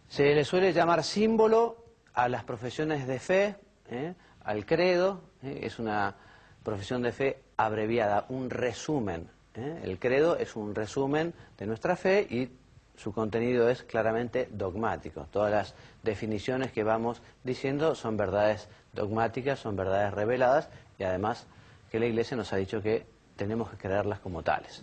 Se le suele llamar símbolo a las profesiones de fe, al credo, es una profesión de fe abreviada, un resumen. El credo es un resumen de nuestra fe y su contenido es claramente dogmático. Todas las definiciones que vamos diciendo son verdades dogmáticas, son verdades reveladas y además que la Iglesia nos ha dicho que tenemos que creerlas como tales.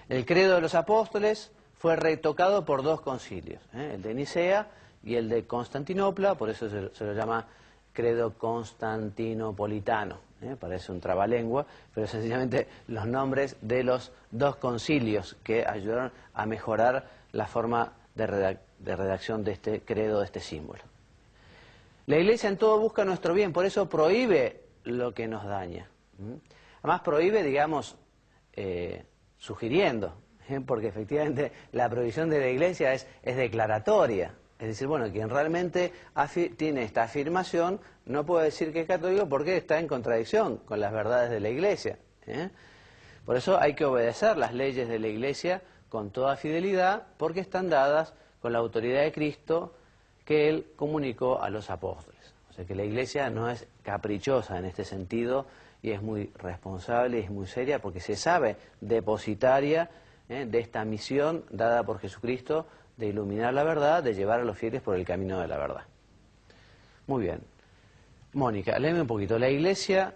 El credo de los apóstoles fue retocado por dos concilios, el de Nicea y el de Constantinopla, por eso se lo llama credo constantinopolitano. Parece un trabalengua, pero sencillamente los nombres de los dos concilios que ayudaron a mejorar la forma de redacción de este credo, de este símbolo. La Iglesia en todo busca nuestro bien, por eso prohíbe lo que nos daña. Además prohíbe, digamos, sugiriendo, porque efectivamente la prohibición de la Iglesia es declaratoria. Es decir, bueno, quien realmente tiene esta afirmación no puede decir que es católico porque está en contradicción con las verdades de la Iglesia. Por eso hay que obedecer las leyes de la Iglesia con toda fidelidad porque están dadas con la autoridad de Cristo que Él comunicó a los apóstoles. O sea que la Iglesia no es caprichosa en este sentido y es muy responsable y es muy seria porque se sabe depositaria de esta misión dada por Jesucristo de iluminar la verdad, de llevar a los fieles por el camino de la verdad. Muy bien. Mónica, léeme un poquito. La Iglesia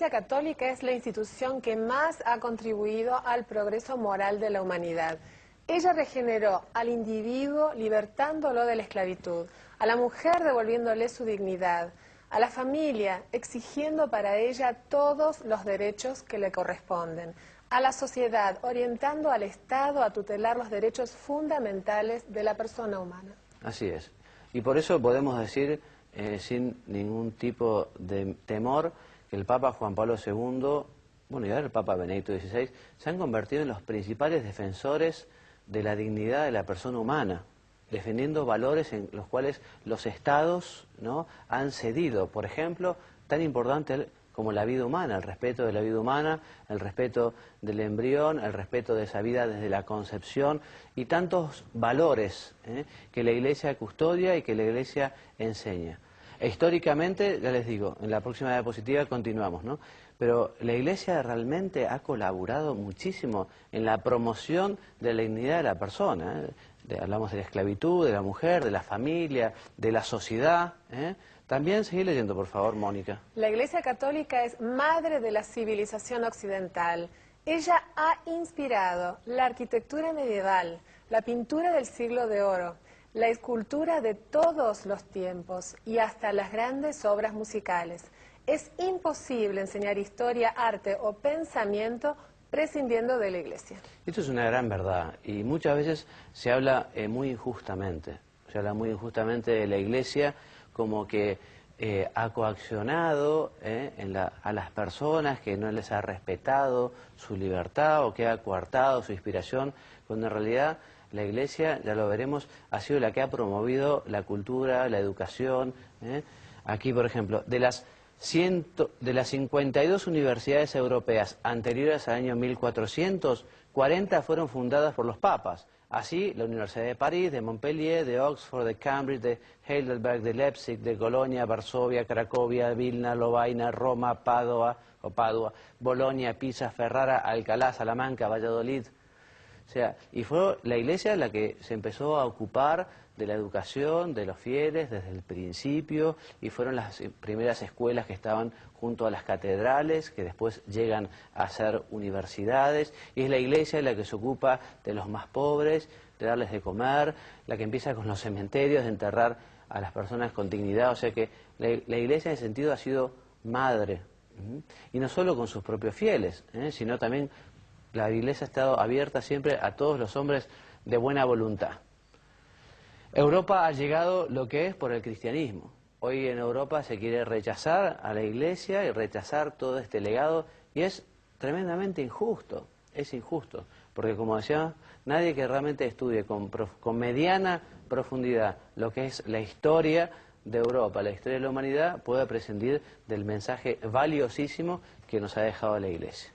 Católica es la institución que más ha contribuido al progreso moral de la humanidad. Ella regeneró al individuo libertándolo de la esclavitud, a la mujer devolviéndole su dignidad, a la familia exigiendo para ella todos los derechos que le corresponden, a la sociedad orientando al Estado a tutelar los derechos fundamentales de la persona humana. Así es. Y por eso podemos decir, sin ningún tipo de temor, que el Papa Juan Pablo II, bueno, y ahora el Papa Benedicto XVI, se han convertido en los principales defensores de la dignidad de la persona humana, defendiendo valores en los cuales los estados, ¿no?, han cedido. Por ejemplo, tan importante como la vida humana, el respeto de la vida humana, el respeto del embrión, el respeto de esa vida desde la concepción y tantos valores que la Iglesia custodia y que la Iglesia enseña. E históricamente, ya les digo, en la próxima diapositiva continuamos, ¿no? Pero la Iglesia realmente ha colaborado muchísimo en la promoción de la dignidad de la persona. Hablamos de la esclavitud, de la mujer, de la familia, de la sociedad. También seguí leyendo, por favor, Mónica. La Iglesia Católica es madre de la civilización occidental. Ella ha inspirado la arquitectura medieval, la pintura del siglo de oro, la escultura de todos los tiempos y hasta las grandes obras musicales. Es imposible enseñar historia, arte o pensamiento prescindiendo de la Iglesia. Esto es una gran verdad y muchas veces se habla muy injustamente. Se habla muy injustamente de la Iglesia como que ha coaccionado a las personas, que no les ha respetado su libertad o que ha coartado su inspiración, cuando en realidad la Iglesia, ya lo veremos, ha sido la que ha promovido la cultura, la educación. Aquí, por ejemplo, de las 52 universidades europeas anteriores al año 1400, 40 fueron fundadas por los papas. Así, la Universidad de París, de Montpellier, de Oxford, de Cambridge, de Heidelberg, de Leipzig, de Colonia, Varsovia, Cracovia, Vilna, Lovaina, Roma, Padua, Bolonia, Pisa, Ferrara, Alcalá, Salamanca, Valladolid. O sea, y fue la Iglesia la que se empezó a ocupar de la educación de los fieles desde el principio y fueron las primeras escuelas que estaban junto a las catedrales, que después llegan a ser universidades, y es la Iglesia la que se ocupa de los más pobres, de darles de comer, la que empieza con los cementerios, de enterrar a las personas con dignidad. O sea que la Iglesia en ese sentido ha sido madre, y no solo con sus propios fieles, sino también la Iglesia ha estado abierta siempre a todos los hombres de buena voluntad. Europa ha llegado lo que es por el cristianismo. Hoy en Europa se quiere rechazar a la Iglesia y rechazar todo este legado, y es tremendamente injusto, es injusto, porque como decía, nadie que realmente estudie con mediana profundidad lo que es la historia de Europa, la historia de la humanidad, puede prescindir del mensaje valiosísimo que nos ha dejado la Iglesia.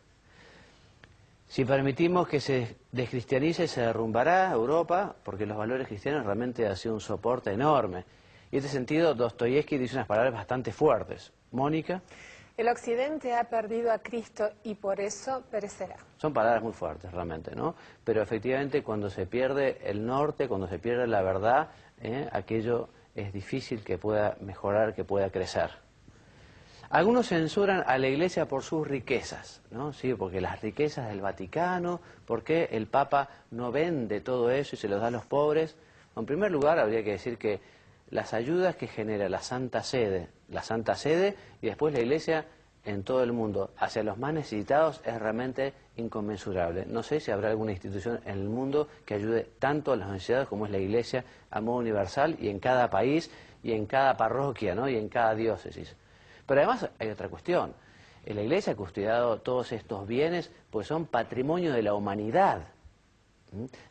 Si permitimos que se descristianice, se derrumbará Europa, porque los valores cristianos realmente han sido un soporte enorme. Y en este sentido, Dostoyevsky dice unas palabras bastante fuertes. Mónica. El Occidente ha perdido a Cristo y por eso perecerá. Son palabras muy fuertes realmente, ¿no? Pero efectivamente cuando se pierde el norte, cuando se pierde la verdad, aquello es difícil que pueda mejorar, que pueda crecer. Algunos censuran a la Iglesia por sus riquezas, ¿no? Sí, porque las riquezas del Vaticano, ¿por qué el Papa no vende todo eso y se los da a los pobres? En primer lugar, habría que decir que las ayudas que genera la Santa Sede y después la Iglesia en todo el mundo hacia los más necesitados es realmente inconmensurable. No sé si habrá alguna institución en el mundo que ayude tanto a los necesitados como es la Iglesia a modo universal y en cada país y en cada parroquia, ¿no? Y en cada diócesis. Pero además hay otra cuestión. La Iglesia ha custodiado todos estos bienes pues son patrimonio de la humanidad.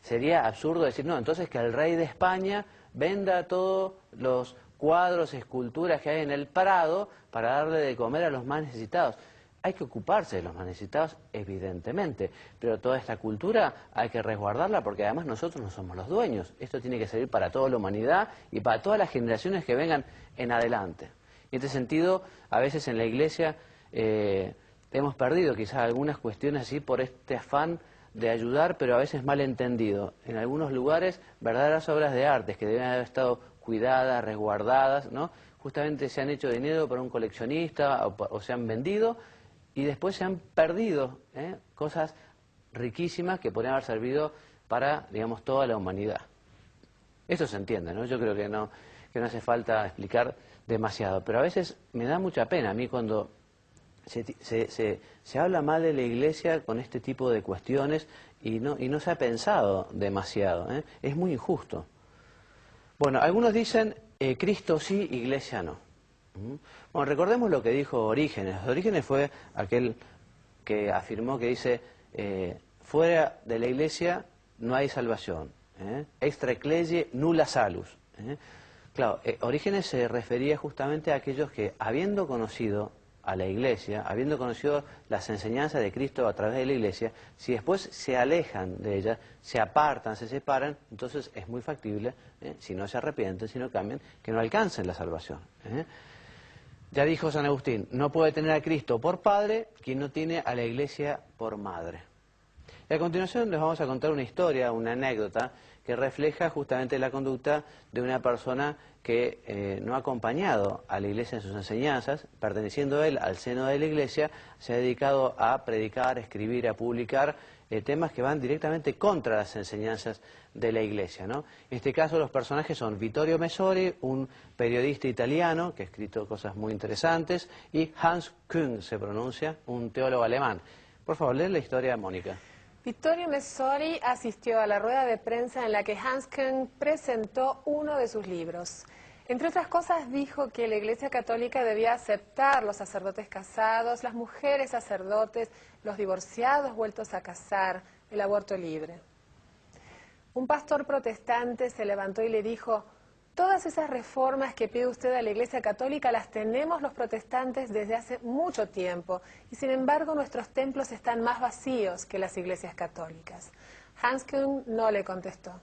Sería absurdo decir, no, entonces que el rey de España venda todos los cuadros, esculturas que hay en el Prado para darle de comer a los más necesitados. Hay que ocuparse de los más necesitados, evidentemente, pero toda esta cultura hay que resguardarla porque además nosotros no somos los dueños. Esto tiene que servir para toda la humanidad y para todas las generaciones que vengan en adelante. En este sentido, a veces en la Iglesia hemos perdido quizás algunas cuestiones así por este afán de ayudar, pero a veces mal entendido. En algunos lugares, verdaderas obras de arte que deben haber estado cuidadas, resguardadas, ¿no? Justamente se han hecho dinero para un coleccionista o se han vendido y después se han perdido cosas riquísimas que podrían haber servido para, digamos, toda la humanidad. Eso se entiende, ¿no? Yo creo que no hace falta explicar demasiado, pero a veces me da mucha pena a mí cuando se habla mal de la Iglesia con este tipo de cuestiones y no se ha pensado demasiado, ¿eh? Es muy injusto. Bueno, algunos dicen Cristo sí, Iglesia no. Bueno, recordemos lo que dijo Orígenes. Orígenes fue aquel que afirmó que dice fuera de la Iglesia no hay salvación. Extra ecclesiae nulla salus. Claro, Orígenes se refería justamente a aquellos que, habiendo conocido a la Iglesia, habiendo conocido las enseñanzas de Cristo a través de la Iglesia, si después se alejan de ella, se apartan, se separan, entonces es muy factible, si no se arrepienten, si no cambian, que no alcancen la salvación. Ya dijo San Agustín, no puede tener a Cristo por padre quien no tiene a la Iglesia por madre. Y a continuación les vamos a contar una historia, una anécdota, que refleja justamente la conducta de una persona que no ha acompañado a la Iglesia en sus enseñanzas, perteneciendo él al seno de la Iglesia, se ha dedicado a predicar, a escribir, a publicar temas que van directamente contra las enseñanzas de la Iglesia, ¿no? En este caso los personajes son Vittorio Messori, un periodista italiano que ha escrito cosas muy interesantes, y Hans Küng se pronuncia, un teólogo alemán. Por favor, lee la historia, Mónica. Vittorio Messori asistió a la rueda de prensa en la que Hans Küng presentó uno de sus libros. Entre otras cosas dijo que la Iglesia Católica debía aceptar los sacerdotes casados, las mujeres sacerdotes, los divorciados vueltos a casar, el aborto libre. Un pastor protestante se levantó y le dijo: todas esas reformas que pide usted a la Iglesia Católica las tenemos los protestantes desde hace mucho tiempo y sin embargo nuestros templos están más vacíos que las iglesias católicas. Hans Küng no le contestó.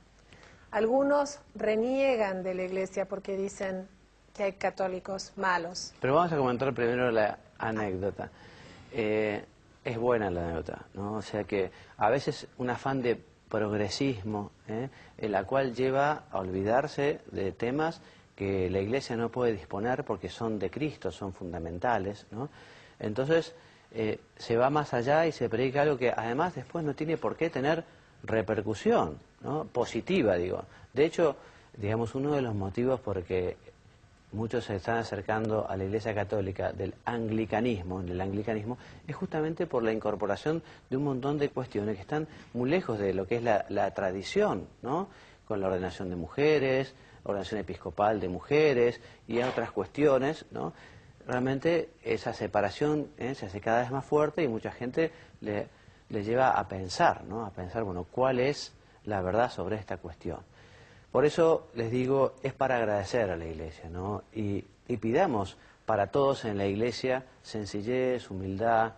Algunos reniegan de la Iglesia porque dicen que hay católicos malos. Pero vamos a comentar primero la anécdota. Es buena la anécdota, ¿no? O sea que a veces un afán de progresismo, en la cual lleva a olvidarse de temas que la Iglesia no puede disponer porque son de Cristo, son fundamentales, ¿no? Entonces se va más allá y se predica algo que además después no tiene por qué tener repercusión, ¿no? Positiva, digo. De hecho, digamos, uno de los motivos por que muchos se están acercando a la Iglesia Católica del anglicanismo, es justamente por la incorporación de un montón de cuestiones que están muy lejos de lo que es la tradición, ¿no? Con la ordenación de mujeres, ordenación episcopal de mujeres y otras cuestiones, ¿no? Realmente esa separación se hace cada vez más fuerte y mucha gente le lleva a pensar, ¿no? A pensar, bueno, ¿cuál es la verdad sobre esta cuestión? Por eso les digo, es para agradecer a la Iglesia, ¿no? Y pidamos para todos en la Iglesia sencillez, humildad,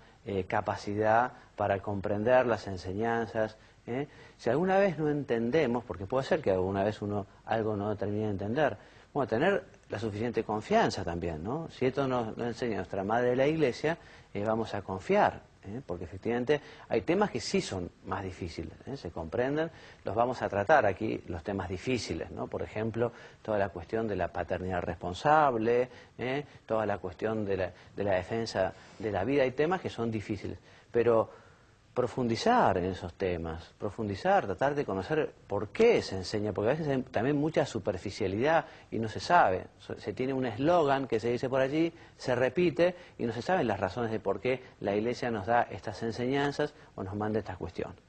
capacidad para comprender las enseñanzas. Si alguna vez no entendemos, porque puede ser que alguna vez uno algo no termine de entender, bueno, tener la suficiente confianza también, ¿no? Si esto nos enseña nuestra Madre de la Iglesia, vamos a confiar, porque efectivamente hay temas que sí son más difíciles, se comprenden, los vamos a tratar aquí, los temas difíciles, ¿no? Por ejemplo, toda la cuestión de la paternidad responsable, toda la cuestión de la defensa de la vida, hay temas que son difíciles, pero profundizar en esos temas, profundizar, tratar de conocer por qué se enseña, porque a veces hay también mucha superficialidad y no se sabe. Se tiene un eslogan que se dice por allí, se repite y no se saben las razones de por qué la Iglesia nos da estas enseñanzas o nos manda estas cuestiones.